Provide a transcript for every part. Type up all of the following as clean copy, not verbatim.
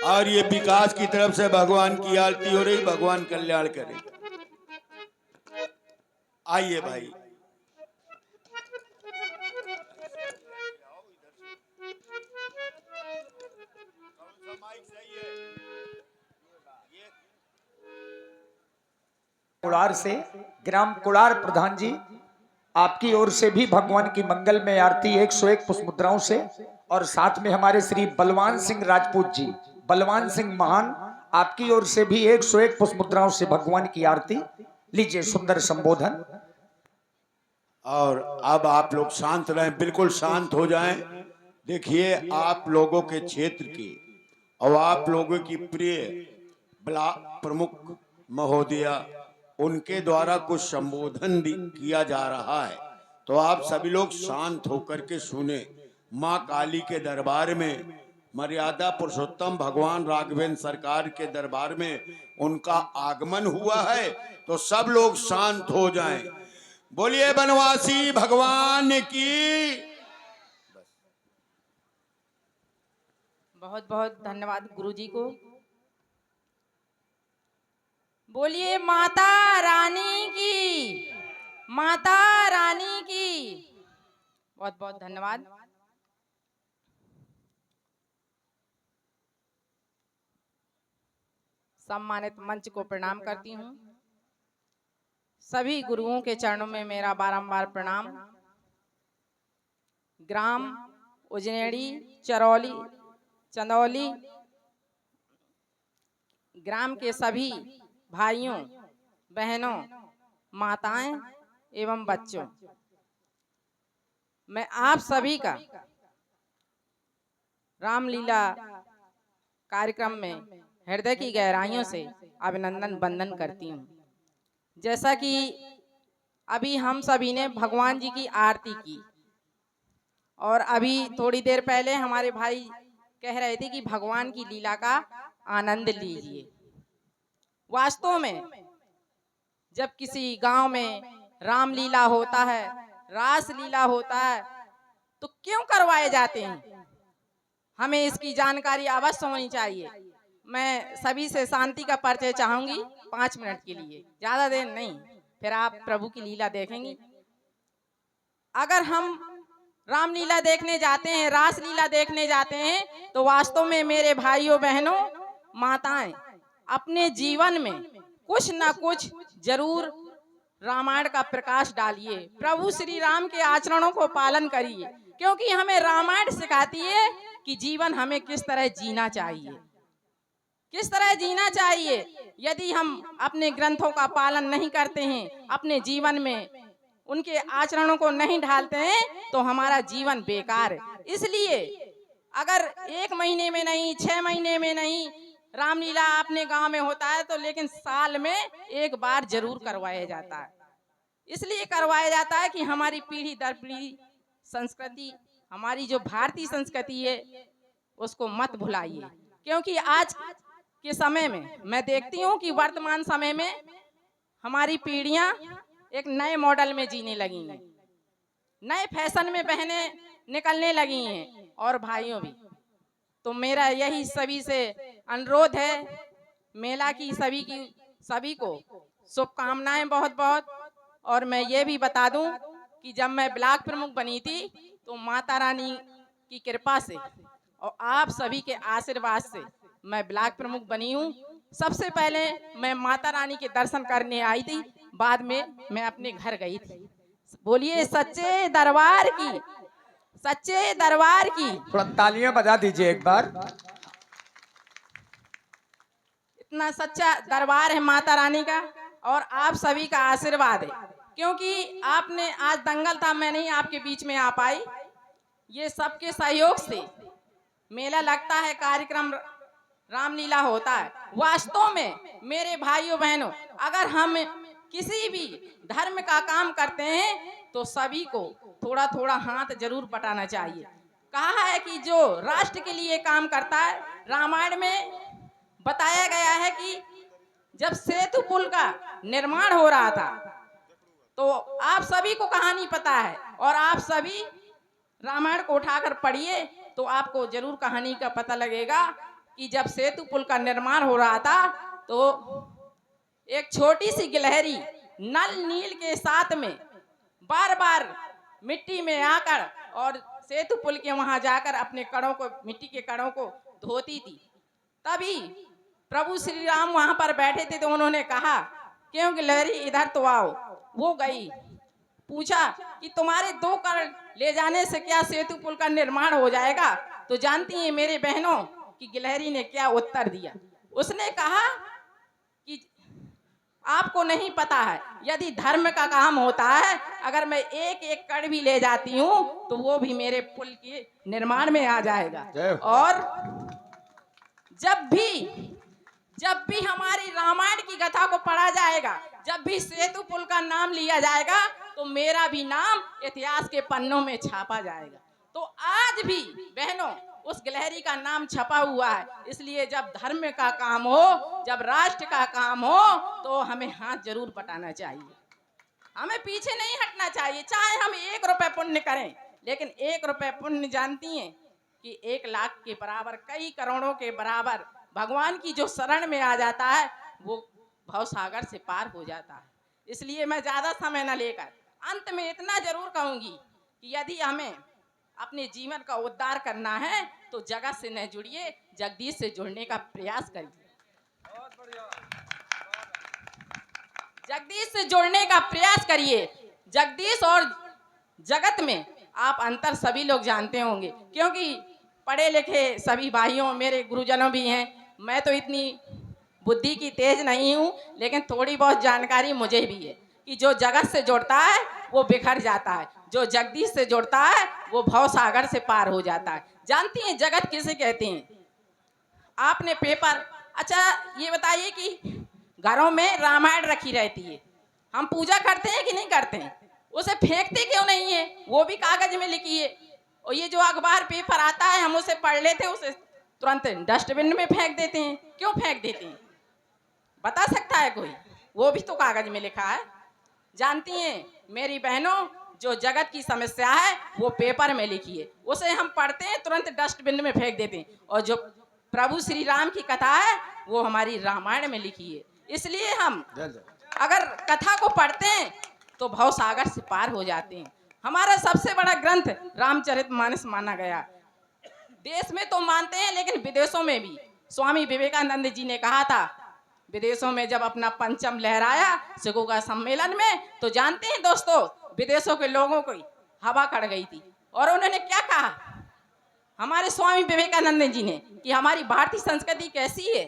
और ये विकास की तरफ से भगवान की आरती हो रही। भगवान कल्याण करे। आइए भाई। कुड़ार से ग्राम कुड़ार प्रधान जी, आपकी ओर से भी भगवान की मंगल में आरती 101 पुष्प मुद्राओं से, और साथ में हमारे श्री बलवान सिंह राजपूत जी, बलवान सिंह महान, आपकी ओर से भी 101 पुष्प मुद्राओं से भगवान की आरती। लीजिए सुंदर संबोधन। और अब आप लोग शांत रहें, बिल्कुल शांत हो जाएं। देखिए, आप लोगों के क्षेत्र की और आप लोगों की प्रिय ब्लॉक प्रमुख महोदया, उनके द्वारा कुछ संबोधन भी किया जा रहा है। तो आप सभी लोग शांत होकर के सुने। माँ काली के दरबार में, मर्यादा पुरुषोत्तम भगवान राघवेंद्र सरकार के दरबार में उनका आगमन हुआ है। तो सब लोग शांत हो जाएं। बोलिए बनवासी भगवान की। बहुत बहुत धन्यवाद गुरुजी को। बोलिए माता रानी की, माता रानी की। बहुत बहुत धन्यवाद। सम्मानित मंच को प्रणाम करती हूँ। सभी गुरुओं के चरणों में मेरा बारंबार प्रणाम। ग्राम उजनेड़ी, चरौली, चंदौली ग्राम के सभी भाइयों, बहनों, माताएं एवं बच्चों, मैं आप सभी का रामलीला कार्यक्रम में हृदय की गहराइयों से अभिनंदन वंदन करती हूँ। जैसा कि अभी हम सभी ने भगवान जी की आरती की, और अभी थोड़ी देर पहले हमारे भाई कह रहे थे कि भगवान की लीला का आनंद लीजिए। वास्तव में जब किसी गांव में रामलीला होता है, रास लीला होता है, तो क्यों करवाए जाते हैं, हमें इसकी जानकारी अवश्य होनी चाहिए। मैं सभी से शांति का परिचय चाहूंगी 5 मिनट के लिए, ज्यादा देर नहीं, फिर आप प्रभु की लीला देखेंगी। अगर हम रामलीला देखने जाते हैं, रास लीला देखने जाते हैं, तो वास्तव में मेरे भाइयों बहनों माताएं अपने जीवन में कुछ ना कुछ जरूर रामायण का प्रकाश डालिए। प्रभु श्री राम के आचरणों को पालन करिए, क्योंकि हमें रामायण सिखाती है कि जीवन हमें किस तरह जीना चाहिए, किस तरह जीना चाहिए। यदि हम अपने ग्रंथों का पालन नहीं करते हैं, अपने जीवन में उनके आचरणों को नहीं ढालते हैं, तो हमारा जीवन बेकार है। इसलिए अगर 1 महीने में नहीं, 6 महीने में नहीं रामलीला अपने गांव में होता है, तो लेकिन साल में 1 बार जरूर करवाया जाता है। इसलिए करवाया जाता है कि हमारी पीढ़ी दर पीढ़ी संस्कृति, हमारी जो भारतीय संस्कृति है, उसको मत भुलाइए। क्योंकि आज के समय में मैं देखती हूँ कि वर्तमान समय में हमारी पीढ़ियां एक नए मॉडल में जीने लगी हैं, नए फैशन में बहनें निकलने लगी हैं, और भाइयों भी। तो मेरा यही सभी से अनुरोध है, मेला की सभी को शुभकामनाएं बहुत बहुत। और मैं ये भी बता दूं कि जब मैं ब्लॉक प्रमुख बनी थी, तो माता रानी की कृपा से और आप सभी के आशीर्वाद से मैं ब्लॉक प्रमुख बनी हूँ। सबसे पहले मैं माता रानी के दर्शन करने आई थी, बाद में मैं अपने घर गई थी। बोलिए सच्चे दरबार की, सच्चे दरबार की। थोड़ा तालियां बजा दीजिए एक बार। इतना सच्चा दरबार है माता रानी का, और आप सभी का आशीर्वाद है। क्योंकि आपने आज दंगल था, मैं नहीं आपके बीच में आ पाई, ये सबके सहयोग से मेला लगता है, कार्यक्रम रामलीला होता है। वास्तव में मेरे भाइयों बहनों, अगर हम किसी भी धर्म का काम करते हैं, तो सभी को थोड़ा थोड़ा हाथ जरूर बटाना चाहिए। कहा है कि जो राष्ट्र के लिए काम करता है, रामायण में बताया गया है कि जब सेतु पुल का निर्माण हो रहा था, तो आप सभी को कहानी पता है, और आप सभी रामायण को उठाकर पढ़िए, तो आपको जरूर कहानी का पता लगेगा कि जब सेतु पुल का निर्माण हो रहा था तो एक छोटी सी गिलहरी नल नील के साथ में बार बार मिट्टी में आकर और सेतु पुल के वहां जाकर अपने कणों को, मिट्टी के कणों को धोती थी। तभी प्रभु श्री राम वहां पर बैठे थे तो उन्होंने कहा, क्यों गिलहरी इधर तो आओ। वो गई, पूछा कि तुम्हारे 2 कण ले जाने से क्या सेतु पुल का निर्माण हो जाएगा। तो जानती हैं मेरे बहनों कि गिलहरी ने क्या उत्तर दिया। उसने कहा कि आपको नहीं पता है, यदि धर्म का काम होता है, अगर मैं एक एक कण भी ले जाती हूँ तो वो भी मेरे पुल के निर्माण में आ जाएगा। और जब भी हमारी रामायण की कथा को पढ़ा जाएगा, जब भी सेतु पुल का नाम लिया जाएगा तो मेरा भी नाम इतिहास के पन्नों में छापा जाएगा। तो आज भी बहनों उस गिलहरी का नाम छपा हुआ है। इसलिए जब धर्म का काम हो, जब राष्ट्र का काम हो तो हमें हाथ जरूर बटाना चाहिए, हमें पीछे नहीं हटना चाहिए। चाहे हम 1 रुपए पुण्य करें, लेकिन 1 रुपए पुण्य जानती हैं कि 1 लाख के बराबर, कई करोड़ों के बराबर भगवान की जो शरण में आ जाता है वो भवसागर से पार हो जाता है। इसलिए मैं ज्यादा समय न लेकर अंत में इतना जरूर कहूंगी कि यदि हमें अपने जीवन का उद्धार करना है तो जगत से न जुड़िए, जगदीश से जुड़ने का प्रयास करिए। जगदीश से जुड़ने का प्रयास करिए। जगदीश और जगत में आप अंतर सभी लोग जानते होंगे, क्योंकि पढ़े लिखे सभी भाइयों, मेरे गुरुजनों भी हैं। मैं तो इतनी बुद्धि की तेज नहीं हूँ, लेकिन थोड़ी बहुत जानकारी मुझे भी है कि जो जगत से जुड़ता है वो बिखर जाता है, जो जगदीश से जुड़ता है वो भवसागर से पार हो जाता है। जानती हैं जगत किसे कहते हैं? आपने पेपर, अच्छा ये बताइए कि घरों में रामायण रखी रहती है, हम पूजा करते हैं कि नहीं करते हैं? उसे फेंकते क्यों नहीं है? वो भी कागज में लिखी है। और ये जो अखबार पेपर आता है हम उसे पढ़ लेते हैं, उसे तुरंत डस्टबिन में फेंक देते हैं। क्यों फेंक देते हैं? बता सकता है कोई? वो भी तो कागज में लिखा है। जानती हैं मेरी बहनों, जो जगत की समस्या है वो पेपर में लिखी है, उसे हम पढ़ते हैं तुरंत डस्टबिन में फेंक देते हैं। और जो प्रभु श्री राम की कथा है वो हमारी रामायण में लिखी है। इसलिए हम अगर कथा को पढ़ते हैं तो भवसागर से पार हो जाते हैं। हमारा सबसे बड़ा ग्रंथ रामचरितमानस माना गया। देश में तो मानते हैं, लेकिन विदेशों में भी स्वामी विवेकानंद जी ने कहा था, विदेशों में जब अपना पंचम लहराया सिखों का सम्मेलन में, तो जानते हैं दोस्तों विदेशों के लोगों को हवा कड़ गई थी। और उन्होंने क्या कहा हमारे स्वामी विवेकानंद जी ने कि हमारी भारतीय संस्कृति कैसी है,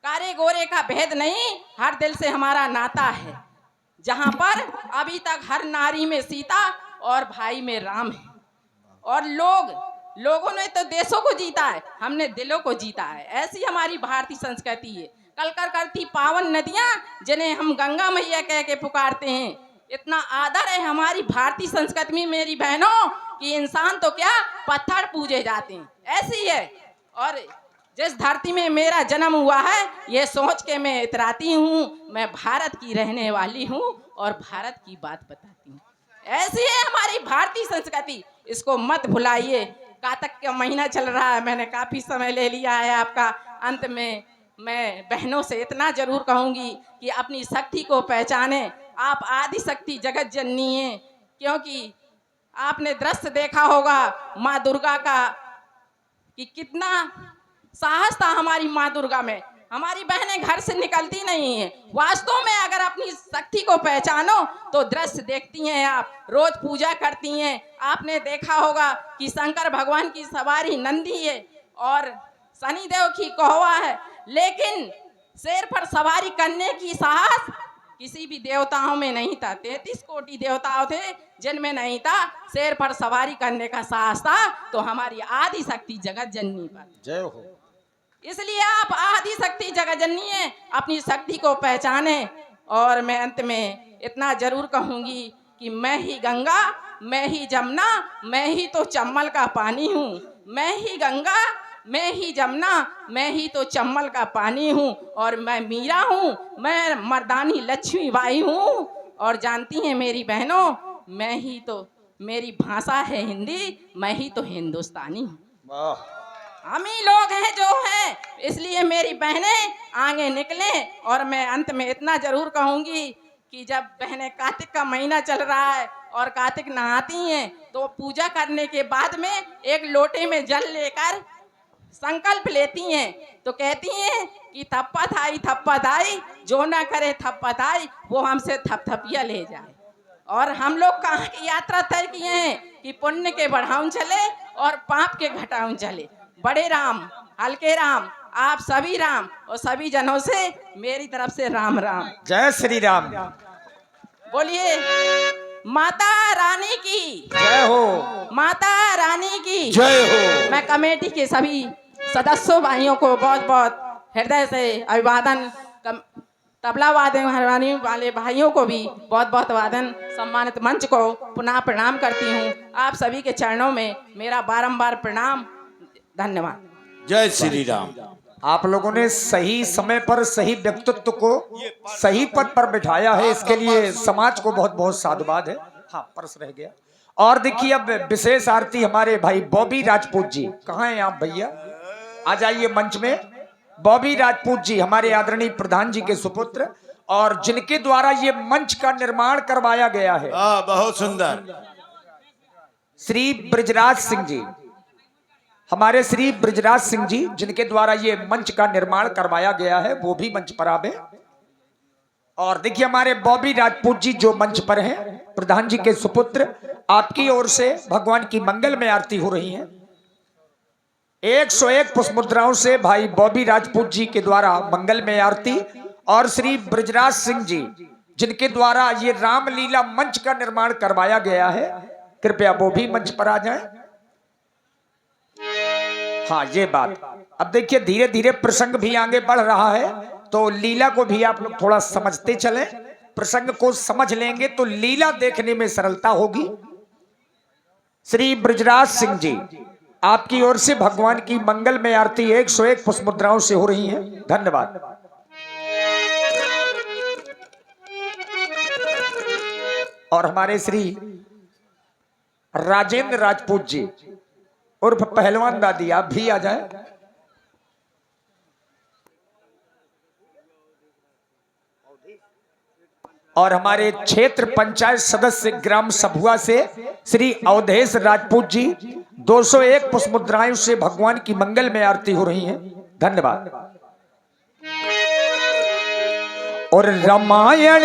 कारे गोरे का भेद नहीं, हर दिल से हमारा नाता है, जहां पर अभी तक हर नारी में सीता और भाई में राम है। और लोगों ने तो देशों को जीता है, हमने दिलों को जीता है। ऐसी हमारी भारतीय संस्कृति है। कल कर करती पावन नदियां जिन्हें हम गंगा मैया कह के पुकारते हैं, इतना आदर है हमारी भारतीय संस्कृति में मेरी बहनों कि इंसान तो क्या पत्थर पूजे जाते हैं, ऐसी है। और जिस धरती में मेरा जन्म हुआ है ये सोच के मैं इतराती हूँ, मैं भारत की रहने वाली हूँ और भारत की बात बताती हूँ। ऐसी है हमारी भारतीय संस्कृति, इसको मत भुलाइए। कातक का महीना चल रहा है, मैंने काफी समय ले लिया है आपका। अंत में मैं बहनों से इतना जरूर कहूंगी कि अपनी शक्ति को पहचाने। आप आदि शक्ति जगत जननी है, क्योंकि आपने दृश्य देखा होगा माँ दुर्गा का कि कितना साहस था हमारी माँ दुर्गा में। हमारी बहनें घर से निकलती नहीं है। वास्तव में अगर अपनी शक्ति को पहचानो तो दृश्य देखती हैं, आप रोज पूजा करती हैं। आपने देखा होगा कि शंकर भगवान की सवारी नंदी है और शनिदेव की कौवा है, लेकिन शेर पर सवारी करने की साहस किसी भी देवताओं में नहीं था। 33 कोटि देवताओं थे जिनमें नहीं था। शेर पर सवारी करने का साहस था तो हमारी आदि शक्ति जगत जननी पर जय हो। इसलिए आप आदि शक्ति जगत जननी है, अपनी शक्ति को पहचाने। और मैं अंत में इतना जरूर कहूंगी कि मैं ही गंगा, मैं ही जमुना, मैं ही तो चम्बल का पानी हूँ। मैं ही गंगा, मैं ही जमुना, मैं ही तो चम्बल का पानी हूँ। और मैं मीरा हूँ, मैं मर्दानी लक्ष्मी बाई हूँ। और जानती हैं मेरी बहनों, मैं ही तो, मेरी भाषा है हिंदी, मैं ही तो हिंदुस्तानी हूँ। हम ही लोग हैं जो हैं, इसलिए मेरी बहनें आगे निकले। और मैं अंत में इतना जरूर कहूंगी कि जब बहनें कार्तिक का महीना चल रहा है और कार्तिक नहाती हैं तो पूजा करने के बाद में एक लोटे में जल लेकर संकल्प लेती हैं, तो कहती हैं कि थप्पत आई जो ना करे थप्पत आई वो हमसे थपथपिया ले जाए। और हम लोग कहाँ की यात्रा तय किए हैं कि पुण्य के बढ़ाउन चले और पाप के घटाउन चले। बड़े राम हल्के राम आप सभी राम और सभी जनों से मेरी तरफ से राम राम। जय श्री राम। बोलिए माता रानी की जय हो। माता रानी की जय हो। मैं कमेटी के सभी सदस्यों भाइयों को बहुत बहुत हृदय से अभिवादन, तबला वादन वाले भाइयों को भी बहुत बहुत वादन, सम्मानित मंच को पुनः प्रणाम करती हूँ। आप सभी के चरणों में मेरा बारंबार प्रणाम, धन्यवाद। जय श्री राम। आप लोगों ने सही समय पर सही व्यक्तित्व को सही पद पर बिठाया है, इसके लिए समाज को बहुत बहुत साधुवाद है। हाँ, पर्स रह गया। और देखिए अब विशेष आरती हमारे भाई बॉबी राजपूत जी, कहाँ हैं आप भैया? आ जाइए मंच में। बॉबी राजपूत जी हमारे आदरणीय प्रधान जी के सुपुत्र और जिनके द्वारा ये मंच का निर्माण करवाया गया है। बहुत सुंदर। श्री ब्रजराज सिंह जी, हमारे श्री ब्रजराज सिंह जी जिनके द्वारा ये मंच का निर्माण करवाया गया है, वो भी मंच पर आवे। और देखिए हमारे बॉबी राजपूत जी जो मंच पर हैं, प्रधान जी के सुपुत्र, आपकी ओर से भगवान की मंगल में आरती हो रही है। 101 पुष्प मुद्राओं से भाई बॉबी राजपूत जी के द्वारा मंगल में आरती और श्री ब्रजराज सिंह जी जिनके द्वारा ये रामलीला मंच का निर्माण करवाया गया है, कृपया वो भी मंच पर आ जाएं। हाँ, ये बात। अब देखिए धीरे धीरे प्रसंग भी आगे बढ़ रहा है, तो लीला को भी आप लोग थोड़ा समझते चलें। प्रसंग को समझ लेंगे तो लीला देखने में सरलता होगी। श्री ब्रजराज सिंह जी, आपकी ओर से भगवान की मंगल में आरती 101 पुष्प मुद्राओं से हो रही है। धन्यवाद। और हमारे श्री राजेंद्र राजपूत जी उर्फ पहलवान दादी, आप भी आ जाएं। और हमारे क्षेत्र पंचायत सदस्य ग्राम सभुआ से श्री अवधेश राजपूत जी 201 पुष्प मुद्राओं से भगवान की मंगल में आरती हो रही है। धन्यवाद। और रामायण